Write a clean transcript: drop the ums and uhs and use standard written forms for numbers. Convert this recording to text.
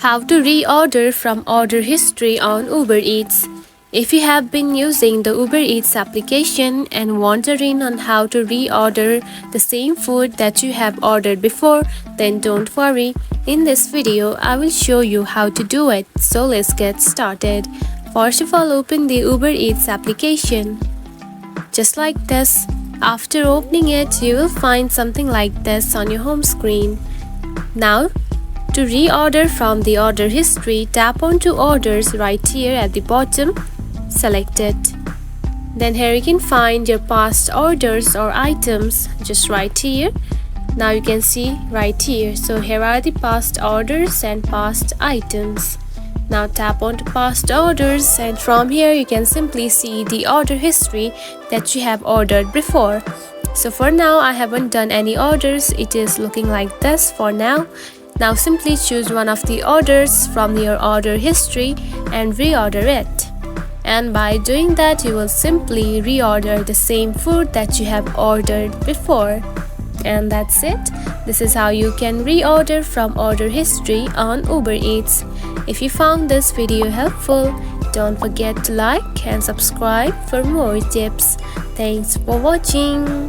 How to reorder from order history on Uber Eats. If you have been using the Uber Eats application and wondering on how to reorder the same food that you have ordered before, then don't worry. In this video, I will show you how to do it. So let's get started. First of all, open the Uber Eats application. Just like this. After opening it, you will find something like this on your home screen. Now, to reorder from the order history, tap onto orders right here at the bottom. Select it. Then here you can find your past orders or items just right here. Now you can see right here. So here are the past orders and past items. Now tap onto past orders, and from here you can simply see the order history that you have ordered before. So for now I haven't done any orders. It is looking like this for now. Now simply choose one of the orders from your order history and reorder it. And by doing that, you will simply reorder the same food that you have ordered before. And that's it. This is how you can reorder from order history on Uber Eats. If you found this video helpful, don't forget to like and subscribe for more tips. Thanks for watching.